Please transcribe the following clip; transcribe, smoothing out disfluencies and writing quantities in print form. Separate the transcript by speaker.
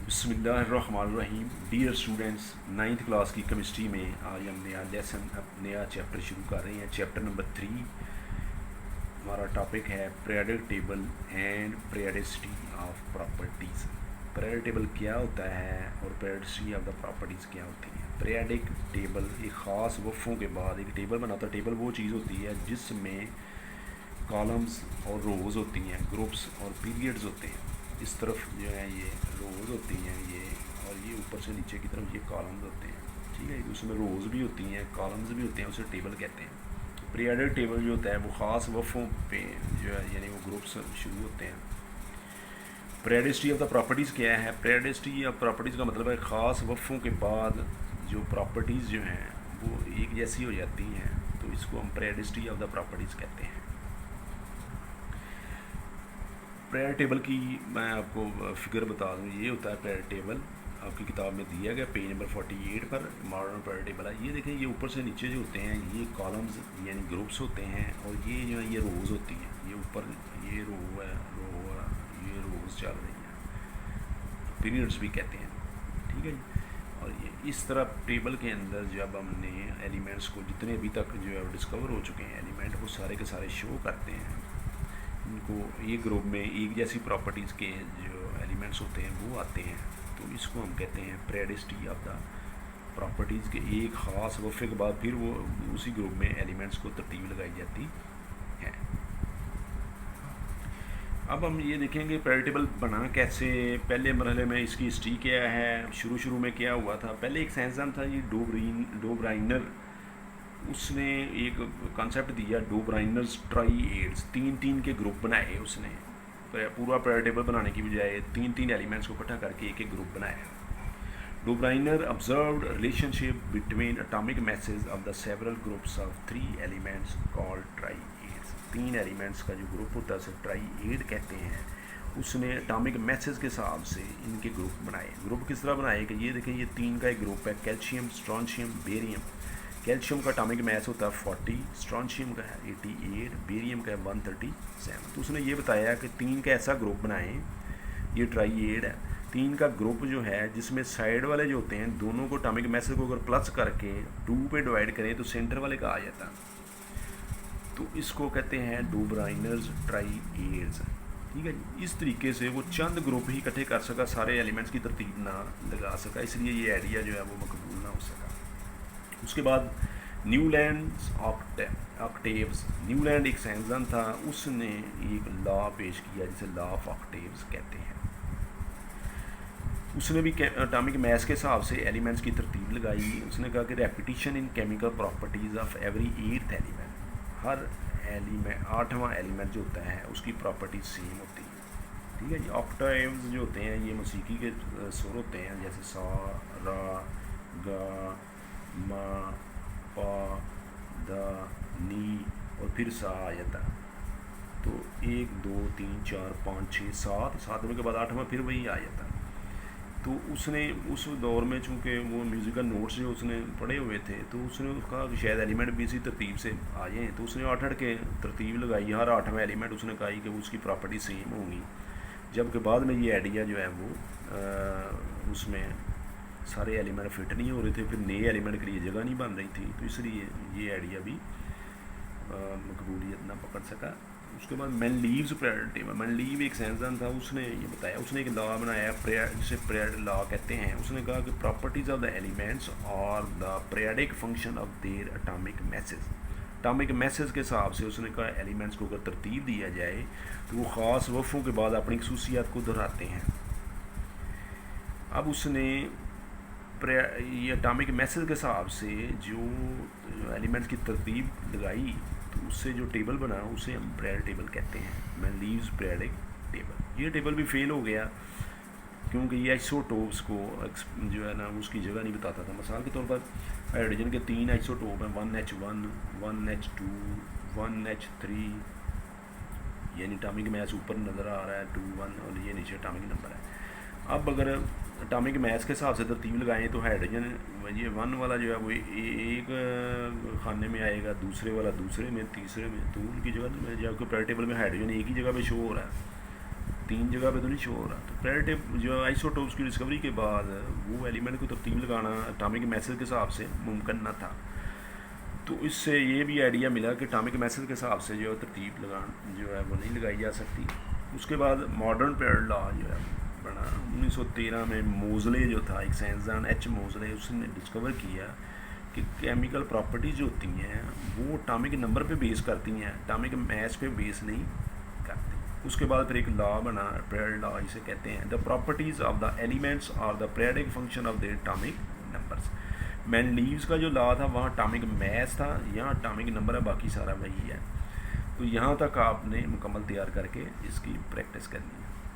Speaker 1: بسم اللہ الرحمن الرحیم. ڈیئر اسٹوڈینٹس، نائنتھ کلاس کی کیمسٹری میں آج ہم نیا لیسن نیا چیپٹر شروع کر رہے ہیں. چیپٹر نمبر 3 ہمارا ٹاپک ہے periodic table and periodicity of properties. Periodic table کیا ہوتا ہے اور پیریڈسٹی آف دا پراپرٹیز کیا ہوتی ہے. پیریڈک ٹیبل ایک خاص وقفوں کے بعد ایک ٹیبل بناتا ہے. ٹیبل وہ چیز ہوتی ہے جس میں کالمز اور روز ہوتی ہیں، گروپس اور پیریڈز ہوتے ہیں. اس طرف جو ہے یہ روز ہوتی ہیں یہ، اور یہ اوپر سے نیچے کی طرف یہ کالمز ہوتے ہیں. ٹھیک ہے، اس میں روز بھی ہوتی ہیں، کالمز بھی ہوتے ہیں، اسے ٹیبل کہتے ہیں. پیریڈک ٹیبل جو ہوتا ہے وہ خاص وقفوں پہ جو ہے یعنی وہ گروپس شروع ہوتے ہیں. پیریڈسٹی آف دا پراپرٹیز کیا ہے؟ پیریڈسٹی آف پراپرٹیز کا مطلب ہے خاص وقفوں کے بعد جو پراپرٹیز جو ہیں وہ ایک جیسی ہو جاتی ہیں، تو اس کو ہم پیریڈسٹی آف دا پراپرٹیز کہتے ہیں. پیریڈک ٹیبل کی میں آپ کو فگر بتا دوں. یہ ہوتا ہے پیریڈک ٹیبل، آپ کی کتاب میں دیا گیا پیج نمبر 48 پر ماڈرن پیریڈک ٹیبل ہے. یہ دیکھیں، یہ اوپر سے نیچے جو ہوتے ہیں یہ کالمز یعنی گروپس ہوتے ہیں، اور یہ جو ہے یہ روز ہوتی ہیں. یہ اوپر یہ رو ہے، یہ روز چل رہی ہیں، پیریڈز بھی کہتے ہیں. ٹھیک ہے جی. اور یہ اس طرح ٹیبل کے اندر جب ہم نے ایلیمنٹس کو جتنے ابھی تک جو ہے ڈسکور ہو چکے ہیں ایلیمنٹ، وہ سارے کے سارے شو کرتے ہیں. ان کو ایک گروپ میں ایک جیسی پراپرٹیز کے جو ایلیمنٹس ہوتے ہیں وہ آتے ہیں، تو اس کو ہم کہتے ہیں پیریڈسٹی آف دا پراپرٹیز کے ایک خاص وقفے کے بعد پھر وہ اسی گروپ میں ایلیمنٹس کو ترتیب لگائی جاتی ہے. اب ہم یہ دیکھیں گے پیریڈک ٹیبل بنا کیسے. پہلے مرحلے میں اس کی ہسٹری کیا ہے، شروع میں کیا ہوا تھا. پہلے ایک سائنسدان تھا یہ ڈوبرائنر. اس نے ایک کانسیپٹ دیا ڈوبرائنرز ٹرائی ایڈز. تین کے گروپ بنائے اس نے. پورا پیریڈک ٹیبل بنانے کی بجائے تین ایلیمنٹس کو اکٹھا کر کے ایک گروپ بنایا. ڈوبرائنر observed relationship between atomic masses of the several groups of 3 elements called triads. 3 elements کا جو گروپ ہوتا ہے اسے ٹرائی کہتے ہیں. اس نے اٹامک میسز کے حساب سے ان کے گروپ بنائے. گروپ کس طرح بنائے کہ یہ دیکھیں، یہ 3 کا ایک گروپ ہے، کیلشیم، اسٹرانشیم، بیریم. کیلشیم کا اٹامک میس ہوتا ہے 40، اسٹرانشیم کا ہے 88، بیریم کا ہے 137. تو اس نے یہ بتایا کہ 3 کا ایسا گروپ بنائیں، یہ ٹرائی ہے. 3 کا گروپ جو ہے جس میں سائڈ والے جو ہوتے ہیں دونوں کو اٹامک میسز کو اگر پلس کر کے 2 پہ ڈیوائڈ کریں تو سینٹر والے کا آ جاتا. تو اس کو کہتے ہیں ڈوبرائنرز ٹرائی ایڈز. ٹھیک ہے جی. اس طریقے سے وہ چند گروپ ہی اکٹھے کر سکا، سارے ایلیمنٹس کی ترتیب نہ لگا سکا، اس لیے یہ آئیڈیا جو ہے وہ مقبول نہ ہو سکا. اس کے بعد نیو لینڈ آکٹیوز. نیو لینڈ ایک سائنسدان تھا، اس نے ایک لا پیش کیا جسے لا آف آکٹیوز کہتے ہیں. اس نے بھی اٹامک میس کے حساب سے ایلیمنٹس کی ترتیب لگائی. اس نے کہا کہ repetition in chemical properties of every 8th element. ہر ایلیمنٹ 8واں ایلیمنٹ جو ہوتا ہے اس کی پراپرٹیز سیم ہوتی ہے. ٹھیک ہے جی. آکٹیوز جو ہوتے ہیں یہ موسیقی کے سر ہوتے ہیں، جیسے سا، را، گا، ما، پا، دا، نی اور پھر سا آ جاتا. تو 1 2 3 4 5 6 7 7 کے بعد 8واں پھر وہی آ جاتا. تو اس نے اس دور میں چونکہ وہ میوزیکل نوٹس جو اس نے پڑھے ہوئے تھے، تو اس نے کہا کہ شاید ایلیمنٹ بھی اسی ترتیب سے آ جائیں. تو اس نے 8 کے ترتیب لگائی. ہر 8واں ایلیمنٹ اس نے کہا کہ وہ اس کی پراپرٹی سیم ہوں گی. جبکہ بعد میں یہ آئیڈیا جو ہے وہ اس میں سارے ایلیمنٹ فٹ نہیں ہو رہے تھے، پھر نئے ایلیمنٹ کے لیے جگہ نہیں بن رہی تھی، تو اس لیے یہ آئیڈیا بھی مقبولیت نہ پکڑ سکا. اس کے بعد مینلیوز پیریڈک ٹیبل. مینلیو ایک سائنسدان تھا، اس نے یہ بتایا، اس نے ایک لا بنایا جسے پیریڈک لا کہتے ہیں. اس نے کہا کہ پراپرٹیز آف دا ایلیمنٹس اور the periodic function of their atomic masses. Atomic masses کے حساب سے اس نے کہا ایلیمنٹس کو اگر ترتیب دیا جائے تو وہ خاص وقفوں کے بعد اپنی خصوصیات کو دہراتے ہیں. اب اس نے یہ اٹامک میسز کے حساب سے جو ایلیمنٹس کی ترتیب لگائی، تو اس سے جو ٹیبل بنا اسے ہم پیریڈک ٹیبل کہتے ہیں، مینلیوز پیریڈک ٹیبل. یہ ٹیبل بھی فیل ہو گیا کیونکہ یہ آئسوٹوپس کو جو ہے نا اس کی جگہ نہیں بتاتا تھا. مثال کے طور پر ہائیڈروجن کے 3 آئسوٹوپ ہیں، 1H1 1H2 1H3، یعنی اٹامک میس اوپر نظر آ رہا ہے 2 1 اور یہ نیچے اٹامک نمبر ہے. اب اگر اٹامک میس کے حساب سے ترتیب لگائیں تو ہائیڈروجن یہ 1 والا جو ہے وہ ایک خانے میں آئے گا، دوسرے والا دوسرے میں، تیسرے میں، تو ان کی جگہ میں جا کے پیریڈک ٹیبل میں ہائیڈروجن ایک ہی جگہ پہ شو ہو رہا ہے. 3 جگہ پہ تو نہیں شو ہو رہا. تو پیریٹیو جو آئسوٹوپس کی ڈسکوری کے بعد وہ ایلیمنٹ کو ترتیب لگانا اٹامک میسج کے حساب سے ممکن نہ تھا. تو اس سے یہ بھی آئیڈیا ملا کہ اٹامک میسج کے حساب سے جو ہے ترتیب جو ہے وہ نہیں لگائی جا سکتی. اس کے بعد ماڈرن پیریڈ لا جو ہے بنا 1913 میں موزلے جو تھا ایک سائنسدان ایچ موزلے, اس نے ڈسکور کیا کہ کیمیکل پراپرٹیز جو ہوتی ہیں وہ اٹامک نمبر پہ بیس کرتی ہیں, اٹامک میس پہ بیس نہیں کرتی. اس کے بعد پھر ایک لا بنا پیریڈ لا جسے کہتے ہیں the properties of the elements are the periodic function of the atomic numbers. مین لیوز کا جو لا تھا وہاں اٹامک میس تھا, یہاں اٹامک نمبر ہے, باقی سارا وہی ہے. تو یہاں تک آپ نے مکمل تیار کر کے اس کی پریکٹس کرنی ہے.